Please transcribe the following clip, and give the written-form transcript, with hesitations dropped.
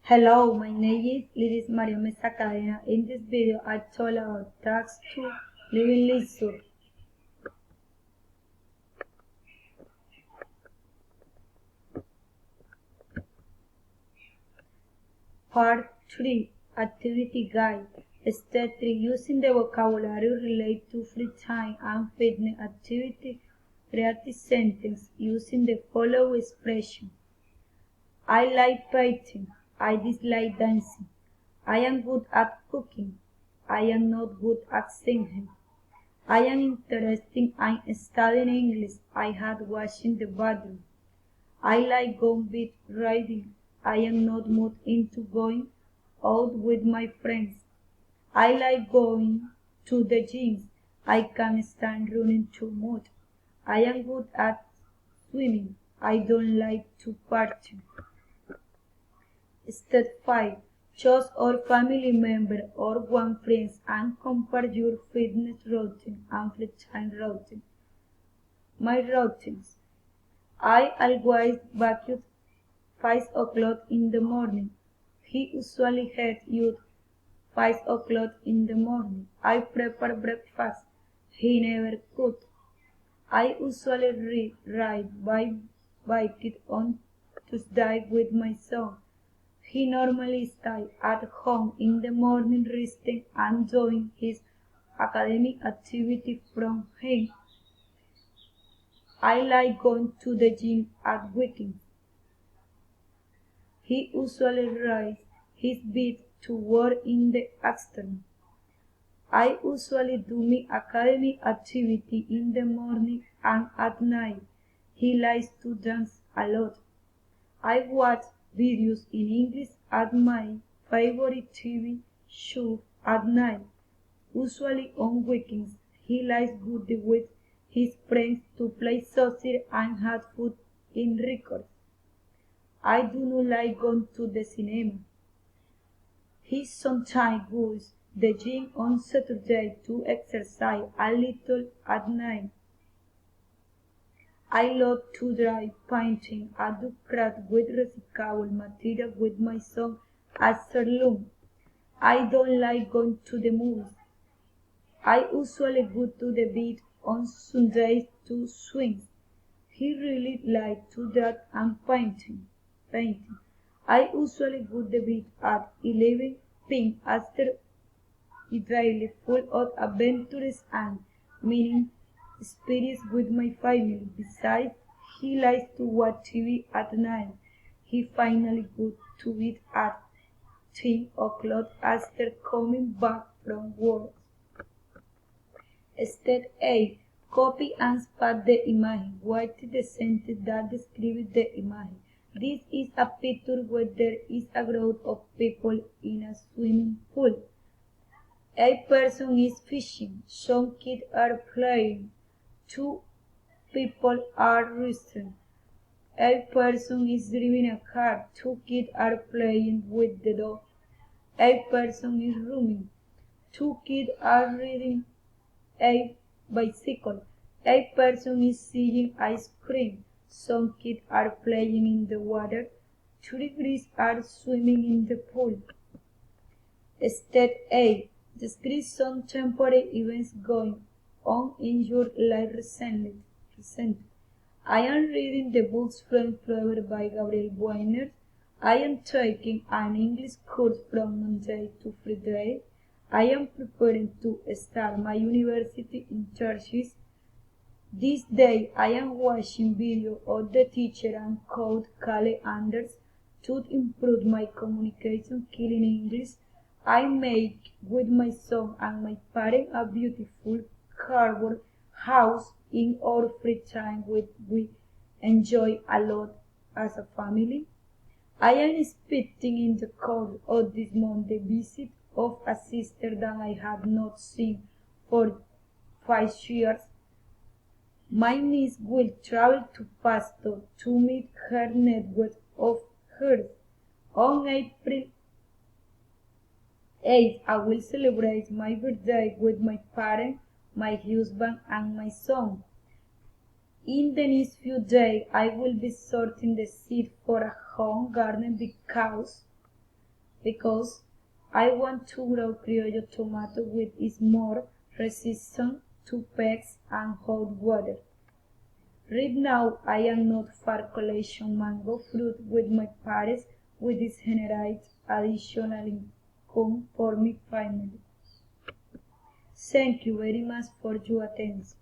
Hello, my name is Liris Mario Mesa Cadena. In this video, I told about tax to living leisure. Part 3, Activity Guide. Step 3, using the vocabulary related to free time and fitness activity. Create sentence using the following expression. I like painting. I dislike dancing. I am good at cooking. I am not good at singing. I am interested in studying English. I had washing the bathroom. I like going bike riding. I am not much into going out with my friends. I like going to the gym. I can't stand running too much. I am good at swimming. I don't like to party. Step 5. Choose your family member or one friend and compare your fitness routine and free time routine. My routines. I always wake up 5 o'clock in the morning. He usually had you 5 o'clock in the morning. I prepare breakfast. He never could. I usually ride bike on Tuesday with my son. He normally stays at home in the morning resting and doing his academic activity from home. I like going to the gym at weekends. He usually rides his bike to work in the afternoon. I usually do my academic activity in the morning and at night. He likes to dance a lot. I watch videos in English at my favorite TV show at night. Usually on weekends, he likes to go with his friends to play soccer and have food in records. I do not like going to the cinema. He sometimes goes to the gym on Saturday to exercise a little at night. I love to draw, painting, and do craft with recyclable material with my son at Salon. I don't like going to the movies. I usually go to the beach on Sundays to swim. He really likes to draw and painting. I usually go to the beach at 11 p.m. after a day full of adventures and meaning experience with my family. Besides, he likes to watch TV at night. He finally goes to bed at 10 o'clock after coming back from work. Step 8. Copy and spot the image. Write the sentence that describes the image. This is a picture where there is a group of people in a swimming pool. A person is fishing. Some kids are playing. Two people are wrestling. A person is driving a car. Two kids are playing with the dog. A person is rooming. Two kids are riding a bicycle. A person is eating ice cream. Some kids are playing in the water. 3 kids are swimming in the pool. Step 8. Describe some temporary events going on in your life recently. I am reading the books from Frre by Gabriel Weiner. I am taking an English course from Monday to Friday. I am preparing to start my university internships. This day I am watching video of the teacher and coach Kale Anders to improve my communication skills in English. I make with my son and my parents a beautiful cardboard house in our free time which we enjoy a lot as a family. I am expecting in the course of this month the visit of a sister that I have not seen for 5 years. My niece will travel to Pasto to meet her network of hers. On April 8th, I will celebrate my birthday with my parents, my husband, and my son. In the next few days, I will be sorting the seed for a home garden because because I want to grow criollo tomato which is more resistant to pests and hot water. Right now I am not far collection mango fruit with my parents which is generate additional income for my family. Thank you very much for your attention.